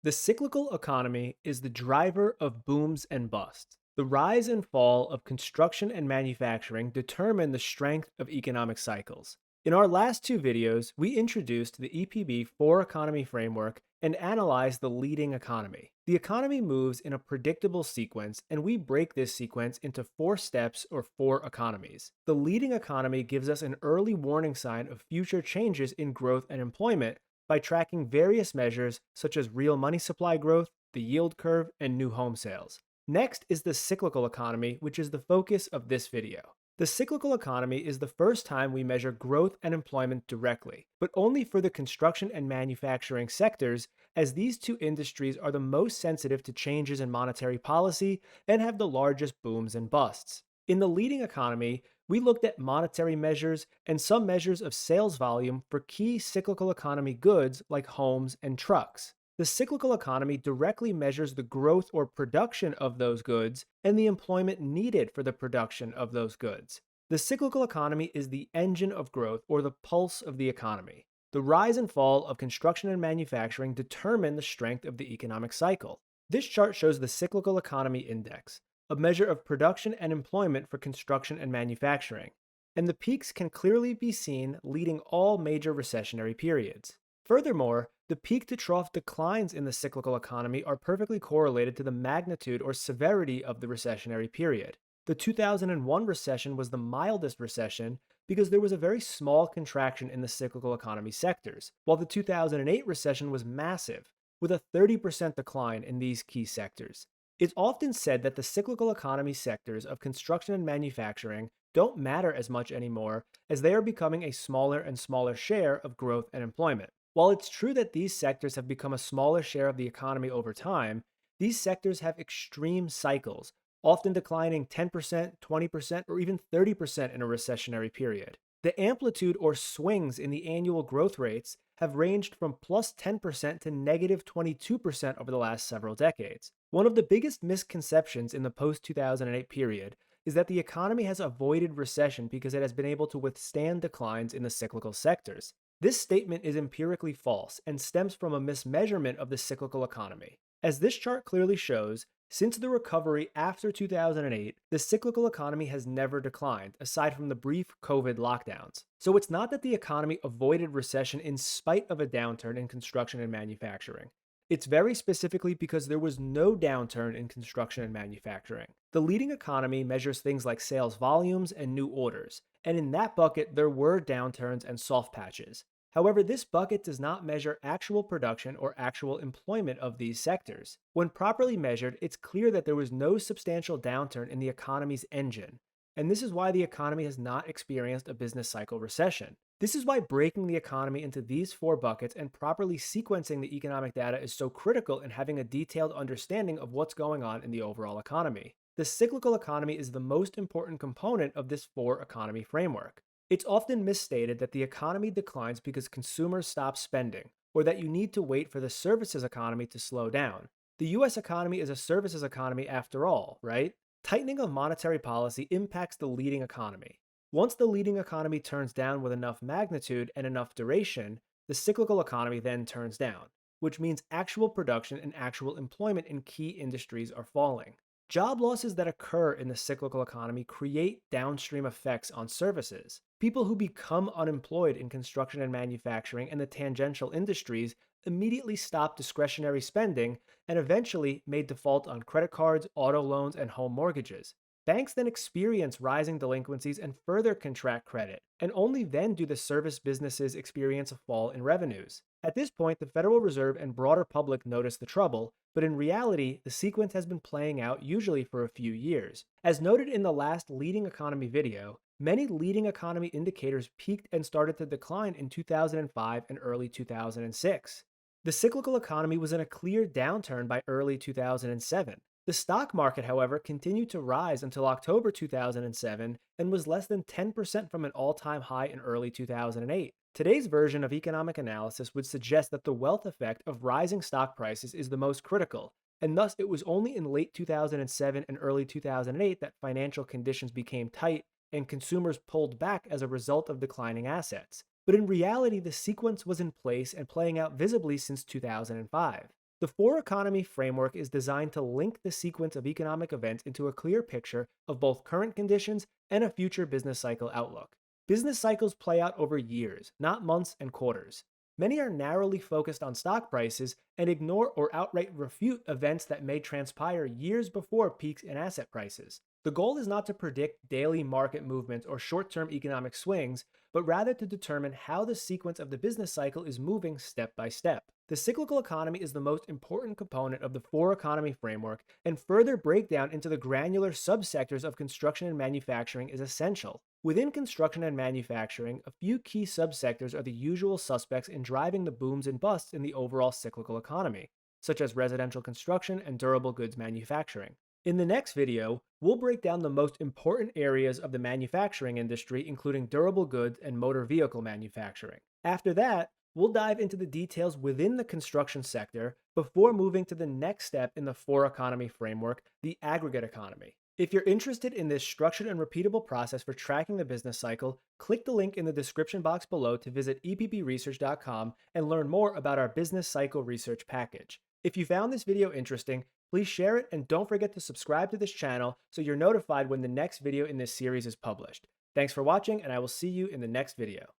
The cyclical economy is the driver of booms and busts. The rise and fall of construction and manufacturing determine the strength of economic cycles. In our last two videos, we introduced the EPB 4 economy framework and analyzed the leading economy. The economy moves in a predictable sequence, and we break this sequence into four steps or four economies. The leading economy gives us an early warning sign of future changes in growth and employment by tracking various measures such as real money supply growth, the yield curve, and new home sales. Next is the cyclical economy, which is the focus of this video. The cyclical economy is the first time we measure growth and employment directly, but only for the construction and manufacturing sectors, as these two industries are the most sensitive to changes in monetary policy and have the largest booms and busts. In the leading economy, we looked at monetary measures and some measures of sales volume for key cyclical economy goods like homes and trucks. The cyclical economy directly measures the growth or production of those goods and the employment needed for the production of those goods. The cyclical economy is the engine of growth or the pulse of the economy. The rise and fall of construction and manufacturing determine the strength of the economic cycle. This chart shows the cyclical economy index, a measure of production and employment for construction and manufacturing, and the peaks can clearly be seen leading all major recessionary periods. Furthermore, the peak to trough declines in the cyclical economy are perfectly correlated to the magnitude or severity of the recessionary period. The 2001 recession was the mildest recession because there was a very small contraction in the cyclical economy sectors, while the 2008 recession was massive, with a 30% decline in these key sectors. It's often said that the cyclical economy sectors of construction and manufacturing don't matter as much anymore as they are becoming a smaller and smaller share of growth and employment. While it's true that these sectors have become a smaller share of the economy over time, these sectors have extreme cycles, often declining 10%, 20%, or even 30% in a recessionary period. The amplitude or swings in the annual growth rates have ranged from plus 10% to negative 22% over the last several decades. One of the biggest misconceptions in the post 2008 period is that the economy has avoided recession because it has been able to withstand declines in the cyclical sectors. This statement is empirically false and stems from a mismeasurement of the cyclical economy. As this chart clearly shows, since the recovery after 2008, the cyclical economy has never declined, aside from the brief COVID lockdowns. So it's not that the economy avoided recession in spite of a downturn in construction and manufacturing. It's very specifically because there was no downturn in construction and manufacturing. The leading economy measures things like sales volumes and new orders, and in that bucket there were downturns and soft patches. However, this bucket does not measure actual production or actual employment of these sectors. When properly measured, it's clear that there was no substantial downturn in the economy's engine, and this is why the economy has not experienced a business cycle recession. This is why breaking the economy into these four buckets and properly sequencing the economic data is so critical in having a detailed understanding of what's going on in the overall economy. The cyclical economy is the most important component of this four economy framework. It's often misstated that the economy declines because consumers stop spending, or that you need to wait for the services economy to slow down. The US economy is a services economy after all, right? Tightening of monetary policy impacts the leading economy. Once the leading economy turns down with enough magnitude and enough duration, the cyclical economy then turns down, which means actual production and actual employment in key industries are falling. Job losses that occur in the cyclical economy create downstream effects on services. People who become unemployed in construction and manufacturing and the tangential industries immediately stop discretionary spending and eventually may default on credit cards, auto loans, and home mortgages. Banks then experience rising delinquencies and further contract credit, and only then do the service businesses experience a fall in revenues. At this point, the Federal Reserve and broader public notice the trouble, but in reality, the sequence has been playing out usually for a few years. As noted in the last leading economy video, many leading economy indicators peaked and started to decline in 2005 and early 2006. The cyclical economy was in a clear downturn by early 2007. The stock market, however, continued to rise until October 2007 and was less than 10% from an all-time high in early 2008. Today's version of economic analysis would suggest that the wealth effect of rising stock prices is the most critical, and thus it was only in late 2007 and early 2008 that financial conditions became tight and consumers pulled back as a result of declining assets. But in reality, the sequence was in place and playing out visibly since 2005. The four economy framework is designed to link the sequence of economic events into a clear picture of both current conditions and a future business cycle outlook. Business cycles play out over years, not months and quarters. Many are narrowly focused on stock prices and ignore or outright refute events that may transpire years before peaks in asset prices. The goal is not to predict daily market movements or short term economic swings, but rather to determine how the sequence of the business cycle is moving step by step. The cyclical economy is the most important component of the four economy framework, and further breakdown into the granular subsectors of construction and manufacturing is essential. Within construction and manufacturing, a few key subsectors are the usual suspects in driving the booms and busts in the overall cyclical economy, such as residential construction and durable goods manufacturing. In the next video, we'll break down the most important areas of the manufacturing industry, including durable goods and motor vehicle manufacturing. After that, we'll dive into the details within the construction sector before moving to the next step in the four economy framework, the aggregate economy. If you're interested in this structured and repeatable process for tracking the business cycle, click the link in the description box below to visit eppresearch.com and learn more about our business cycle research package. If you found this video interesting, please share it and don't forget to subscribe to this channel so you're notified when the next video in this series is published. Thanks for watching, and I will see you in the next video.